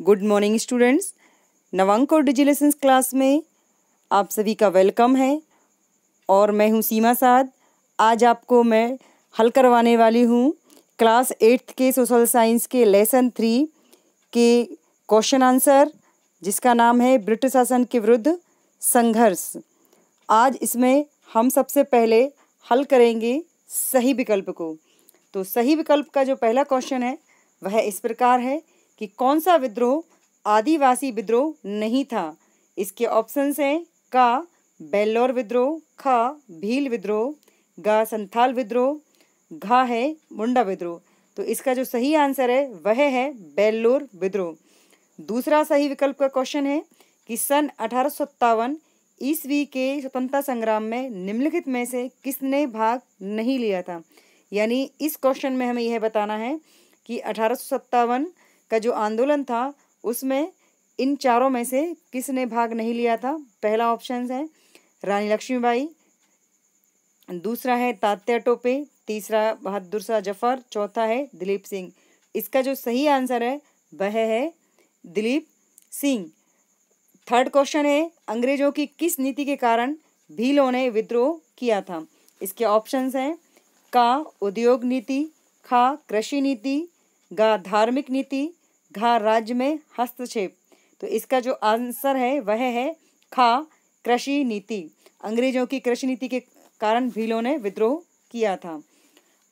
Good morning students. Navankur डिजिलेशंस class में आप सभी का वेलकम है और मैं हूं सीमा साद। आज आपको मैं हल करवाने वाली हूं क्लास 8th के सोशल साइंस के लेसन 3 के क्वेश्चन आंसर, जिसका नाम है ब्रिटिश शासन के विरुद्ध संघर्ष। आज इसमें हम सबसे पहले हल करेंगे सही विकल्प को। तो सही विकल्प का जो पहला क्वेश्चन है वह इस प्रकार है कि कौन सा विद्रोह आदिवासी विद्रोह नहीं था। इसके ऑप्शंस हैं का बेल्लौर विद्रोह, खा भील विद्रोह, गा संथाल विद्रोह, घा है मुंडा विद्रोह। तो इसका जो सही आंसर है वह है बेल्लौर विद्रोह। दूसरा सही विकल्प का क्वेश्चन है कि सन 1857 ईस्वी के स्वतंत्रता संग्राम में निम्नलिखित में से किसने भाग नहीं लिया था। यानी इस क्वेश्चन में हमें यह बताना है कि 1857 का जो आंदोलन था उसमें इन चारों में से किसने भाग नहीं लिया था। पहला ऑप्शन है रानी लक्ष्मीबाई, दूसरा है तात्या टोपे, तीसरा बहादुर शाह जफर, चौथा है दिलीप सिंह। इसका जो सही आंसर है वह है दिलीप सिंह। थर्ड क्वेश्चन है अंग्रेजों की किस नीति के कारण भीलों ने विद्रोह किया था। इसके ऑप्शंस हैं का उद्योग नीति, खा कृषि नीति, गा धार्मिक नीति, घा राज्य में हस्तक्षेप। तो इसका जो आंसर है वह है खा कृषि नीति। अंग्रेजों की कृषि नीति के कारण भीलों ने विद्रोह किया था।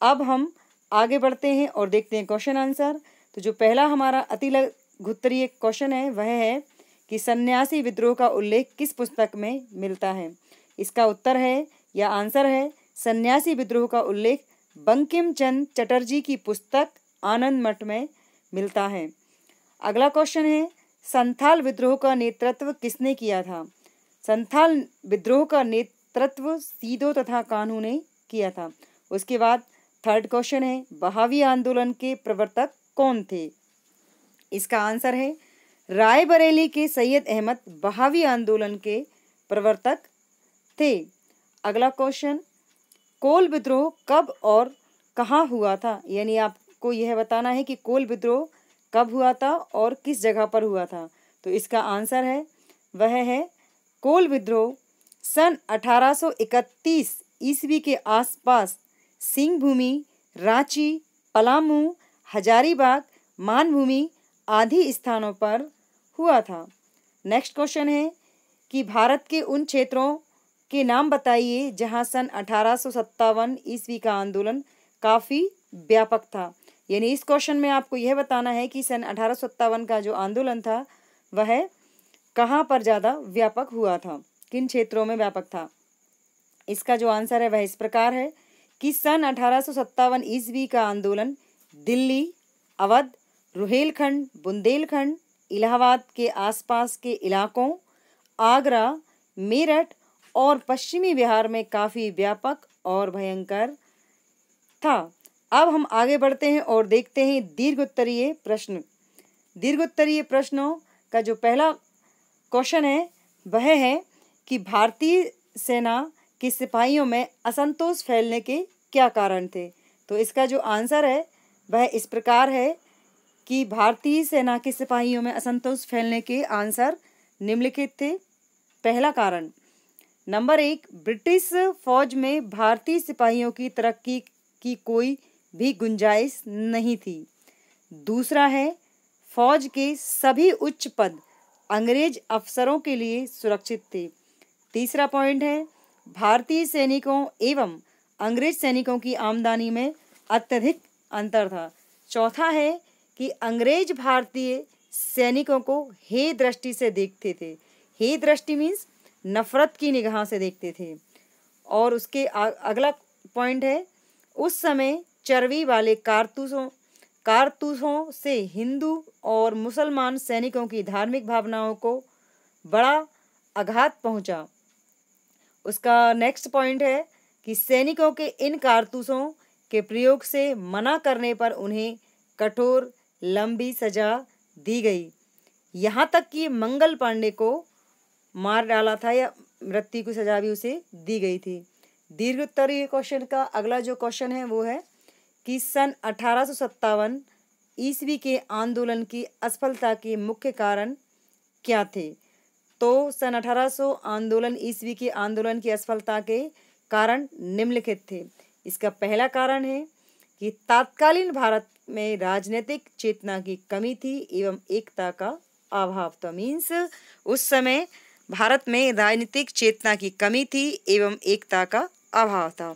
अब हम आगे बढ़ते हैं और देखते हैं क्वेश्चन आंसर। तो जो पहला हमारा अति लघुत्तरीय क्वेश्चन है वह है कि सन्यासी विद्रोह का उल्लेख किस पुस्तक में मिलता है। इसका उत्तर है या आंसर है सन्यासी विद्रोह का उल्लेख बंकिम चंद्र चटर्जी की पुस्तक आनंद मठ में मिलता है। अगला क्वेश्चन है संथाल विद्रोह का नेतृत्व किसने किया था। संथाल विद्रोह का नेतृत्व सीधो तथा कान्हू ने किया था। उसके बाद थर्ड क्वेश्चन है बहावी आंदोलन के प्रवर्तक कौन थे। इसका आंसर है रायबरेली के सैयद अहमद बहावी आंदोलन के प्रवर्तक थे। अगला क्वेश्चन कोल विद्रोह कब और कहाँ हुआ था। यानी आपको यह बताना है कि कोल विद्रोह कब हुआ था और किस जगह पर हुआ था। तो इसका आंसर है वह है कोल विद्रोह सन 1831 ईस्वी के आसपास सिंहभूमि, रांची, पलामू, हजारीबाग, मानभूमि आदि स्थानों पर हुआ था। नेक्स्ट क्वेश्चन है कि भारत के उन क्षेत्रों के नाम बताइए जहां सन 1857 ईस्वी का आंदोलन काफ़ी व्यापक था। यानी इस क्वेश्चन में आपको यह बताना है कि सन 1857 का जो आंदोलन था वह कहाँ पर ज़्यादा व्यापक हुआ था, किन क्षेत्रों में व्यापक था। इसका जो आंसर है वह इस प्रकार है कि सन 1857 ईस्वी का आंदोलन दिल्ली, अवध, रुहेलखंड, बुंदेलखंड, इलाहाबाद के आसपास के इलाकों, आगरा, मेरठ और पश्चिमी बिहार में काफ़ी व्यापक और भयंकर था। अब हम आगे बढ़ते हैं और देखते हैं दीर्घोत्तरीय प्रश्न। दीर्घोत्तरीय प्रश्नों का जो पहला क्वेश्चन है वह है कि भारतीय सेना के सिपाहियों में असंतोष फैलने के क्या कारण थे। तो इसका जो आंसर है वह इस प्रकार है कि भारतीय सेना के सिपाहियों में असंतोष फैलने के आंसर निम्नलिखित थे। पहला कारण नंबर 1 ब्रिटिश फौज में भारतीय सिपाहियों की तरक्की की कोई भी गुंजाइश नहीं थी। दूसरा है फौज के सभी उच्च पद अंग्रेज अफसरों के लिए सुरक्षित थे। तीसरा पॉइंट है भारतीय सैनिकों एवं अंग्रेज सैनिकों की आमदनी में अत्यधिक अंतर था। चौथा है कि अंग्रेज भारतीय सैनिकों को हे दृष्टि से देखते थे। हे दृष्टि मीन्स नफरत की निगाह से देखते थे। और उसके अगला पॉइंट है उस समय चर्बी वाले कारतूसों से हिंदू और मुसलमान सैनिकों की धार्मिक भावनाओं को बड़ा आघात पहुंचा। उसका नेक्स्ट पॉइंट है कि सैनिकों के इन कारतूसों के प्रयोग से मना करने पर उन्हें कठोर लंबी सजा दी गई। यहाँ तक कि मंगल पांडे को मार डाला था या मृत्यु की सजा भी उसे दी गई थी। दीर्घोत्तरीय क्वेश्चन का अगला जो क्वेश्चन है वो है कि सन 1857 ईस्वी के आंदोलन की असफलता के मुख्य कारण क्या थे? तो सन 1800 आंदोलन ईस्वी के आंदोलन की असफलता के कारण निम्नलिखित थे। इसका पहला कारण है कि तत्कालीन भारत में राजनीतिक चेतना की कमी थी एवं एकता का अभाव था। मीन्स उस समय भारत में राजनीतिक चेतना की कमी थी एवं एकता का अभाव था।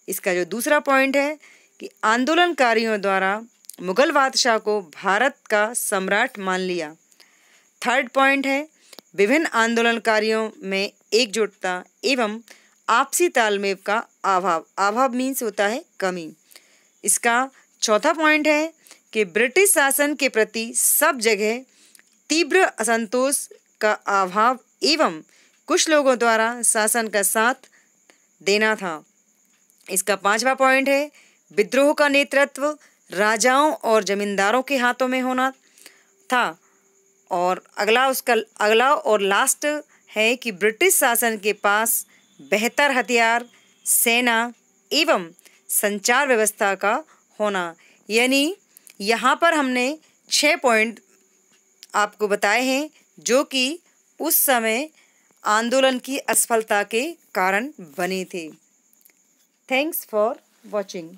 इसका जो दूसरा पॉइंट है कि आंदोलनकारियों द्वारा मुगल बादशाह को भारत का सम्राट मान लिया। थर्ड पॉइंट है विभिन्न आंदोलनकारियों में एकजुटता एवं आपसी तालमेल का अभाव। अभाव मीन्स होता है कमी। इसका चौथा पॉइंट है कि ब्रिटिश शासन के प्रति सब जगह तीव्र असंतोष का अभाव एवं कुछ लोगों द्वारा शासन का साथ देना था। इसका पांचवा पॉइंट है विद्रोह का नेतृत्व राजाओं और जमींदारों के हाथों में होना था। और अगला और लास्ट है कि ब्रिटिश शासन के पास बेहतर हथियार, सेना एवं संचार व्यवस्था का होना। यानी यहाँ पर हमने 6 पॉइंट आपको बताए हैं जो कि उस समय आंदोलन की असफलता के कारण बने थे। Thanks for watching.